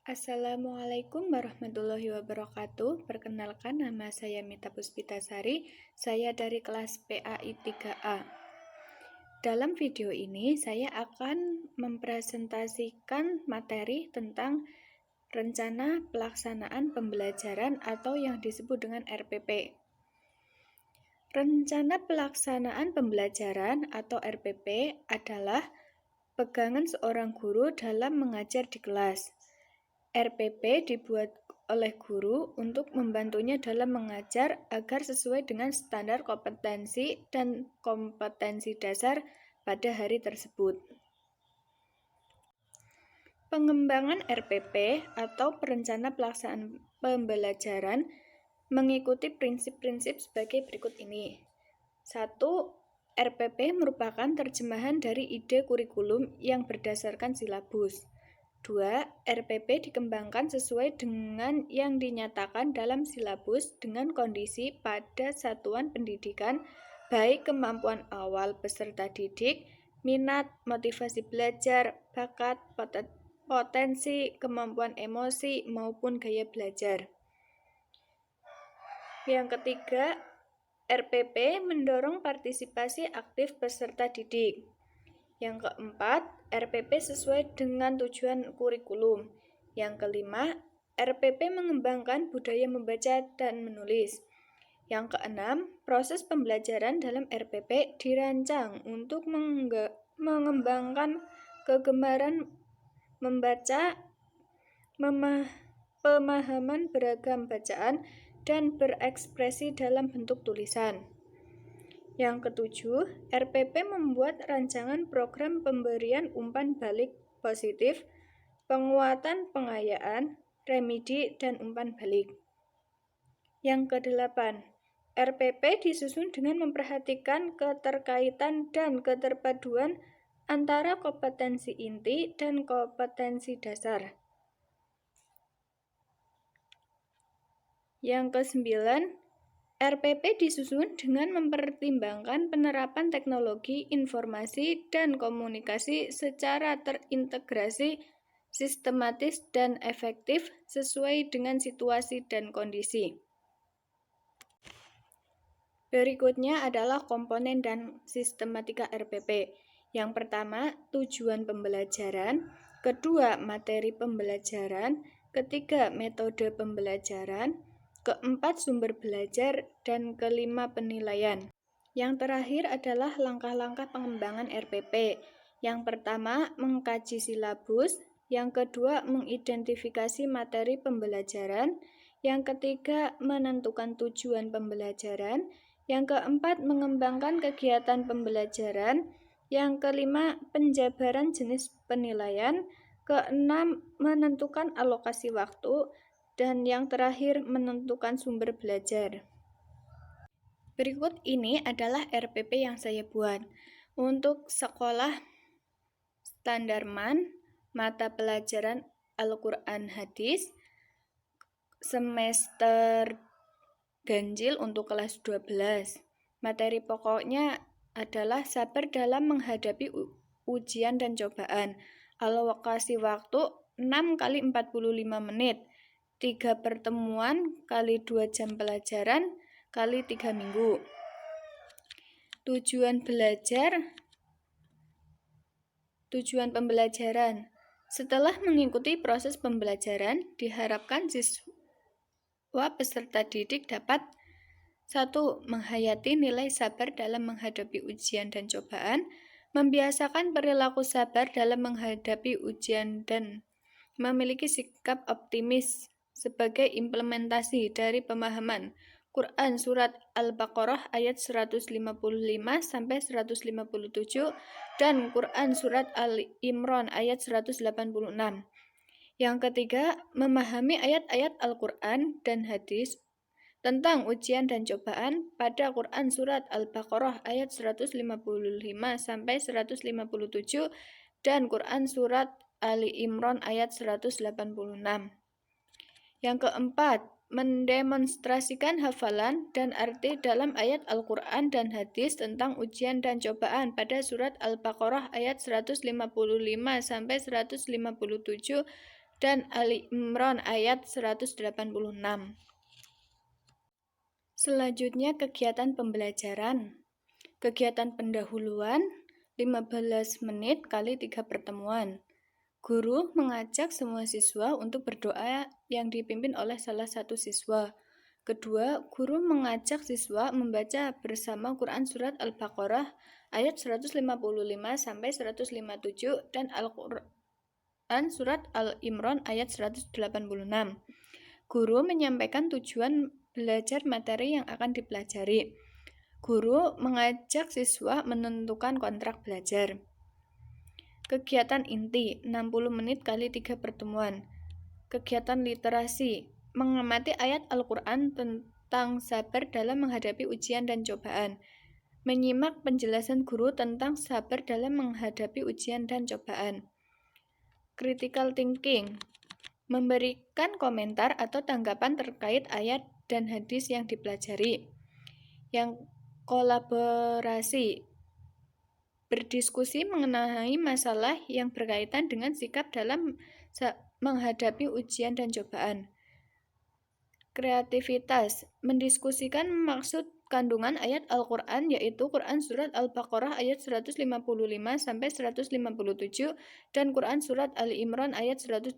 Assalamualaikum warahmatullahi wabarakatuh. Perkenalkan, nama saya Mita Puspitasari. Saya dari kelas PAI 3A. Dalam video ini, saya akan mempresentasikan materi tentang rencana pelaksanaan pembelajaran atau yang disebut dengan RPP. Rencana pelaksanaan pembelajaran atau RPP adalah pegangan seorang guru dalam mengajar di kelas. RPP dibuat oleh guru untuk membantunya dalam mengajar agar sesuai dengan standar kompetensi dan kompetensi dasar pada hari tersebut. Pengembangan RPP atau perencana pelaksanaan pembelajaran mengikuti prinsip-prinsip sebagai berikut ini. 1. RPP merupakan terjemahan dari ide kurikulum yang berdasarkan silabus. 2. RPP dikembangkan sesuai dengan yang dinyatakan dalam silabus dengan kondisi pada satuan pendidikan, baik kemampuan awal peserta didik, minat, motivasi belajar, bakat, potensi, kemampuan emosi, maupun gaya belajar. Yang ketiga, RPP mendorong partisipasi aktif peserta didik. Yang keempat, RPP sesuai dengan tujuan kurikulum. Yang kelima, RPP mengembangkan budaya membaca dan menulis. Yang keenam, proses pembelajaran dalam RPP dirancang untuk mengembangkan kegemaran membaca, pemahaman beragam bacaan, dan berekspresi dalam bentuk tulisan. Yang ketujuh, RPP membuat rancangan program pemberian umpan balik positif, penguatan pengayaan, remedi, dan umpan balik. Yang kedelapan, RPP disusun dengan memperhatikan keterkaitan dan keterpaduan antara kompetensi inti dan kompetensi dasar. Yang kesembilan, RPP disusun dengan mempertimbangkan penerapan teknologi informasi dan komunikasi secara terintegrasi, sistematis, dan efektif sesuai dengan situasi dan kondisi. Berikutnya adalah komponen dan sistematika RPP. Yang pertama, tujuan pembelajaran. Kedua, materi pembelajaran. Ketiga, metode pembelajaran. Keempat, sumber belajar. Dan kelima, penilaian. Yang terakhir adalah langkah-langkah pengembangan RPP. Yang pertama, mengkaji silabus. Yang kedua, mengidentifikasi materi pembelajaran. Yang ketiga, menentukan tujuan pembelajaran. Yang keempat, mengembangkan kegiatan pembelajaran. Yang kelima, penjabaran jenis penilaian. Keenam, menentukan alokasi waktu. Dan yang terakhir, menentukan sumber belajar. Berikut ini adalah RPP yang saya buat. Untuk sekolah standar MAN, mata pelajaran Al-Quran Hadis, semester ganjil untuk kelas 12. Materi pokoknya adalah sabar dalam menghadapi ujian dan cobaan. Alokasi waktu 6 kali 45 menit. 3 pertemuan kali 2 jam pelajaran kali 3 minggu. Tujuan pembelajaran. Setelah mengikuti proses pembelajaran, diharapkan siswa peserta didik dapat 1. Menghayati nilai sabar dalam menghadapi ujian dan cobaan, membiasakan perilaku sabar dalam menghadapi ujian dan memiliki sikap optimis sebagai implementasi dari pemahaman Quran Surat Al-Baqarah ayat 155 sampai 157 dan Quran Surat Al-Imran ayat 186. Yang ketiga, memahami ayat-ayat Al-Quran dan hadis tentang ujian dan cobaan pada Quran Surat Al-Baqarah ayat 155 sampai 157 dan Quran Surat Ali Imran ayat 186. Yang keempat, mendemonstrasikan hafalan dan arti dalam ayat Al-Quran dan hadis tentang ujian dan cobaan pada surat Al-Baqarah ayat 155 sampai 157 dan Ali Imran ayat 186. Selanjutnya kegiatan pembelajaran. Kegiatan pendahuluan 15 menit kali 3 pertemuan. Guru mengajak semua siswa untuk berdoa yang dipimpin oleh salah satu siswa. Kedua, guru mengajak siswa membaca bersama Quran Surat Al-Baqarah ayat 155 sampai 157 dan Al-Quran Surat Al-Imran ayat 186. Guru menyampaikan tujuan belajar materi yang akan dipelajari. Guru mengajak siswa menentukan kontrak belajar. Kegiatan inti 60 menit kali 3 pertemuan. Kegiatan literasi mengamati ayat Al-Quran tentang sabar dalam menghadapi ujian dan cobaan. Menyimak penjelasan guru tentang sabar dalam menghadapi ujian dan cobaan. Critical thinking memberikan komentar atau tanggapan terkait ayat dan hadis yang dipelajari. Yang kolaborasi berdiskusi mengenai masalah yang berkaitan dengan sikap dalam menghadapi ujian dan cobaan. Kreativitas mendiskusikan maksud kandungan ayat Al-Quran, yaitu Quran Surat Al-Baqarah ayat 155 sampai 157 dan Quran Surat Ali Imran ayat 186.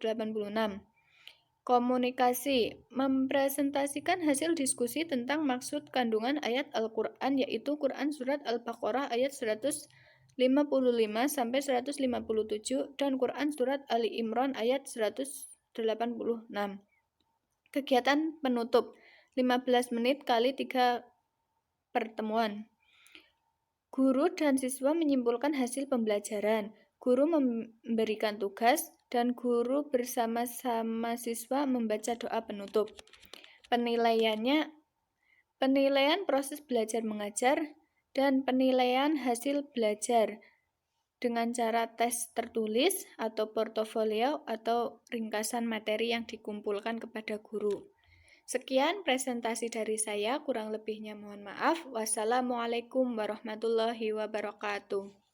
Komunikasi mempresentasikan hasil diskusi tentang maksud kandungan ayat Al-Quran, yaitu Quran Surat Al-Baqarah ayat 155 sampai 157 dan Quran Surat Ali Imran ayat 186. Kegiatan penutup 15 menit kali 3 pertemuan. Guru dan siswa menyimpulkan hasil pembelajaran. Guru memberikan tugas dan guru bersama-sama siswa membaca doa penutup. Penilaiannya penilaian proses belajar mengajar dan penilaian hasil belajar dengan cara tes tertulis atau portofolio atau ringkasan materi yang dikumpulkan kepada guru. Sekian presentasi dari saya, kurang lebihnya mohon maaf. Wassalamualaikum warahmatullahi wabarakatuh.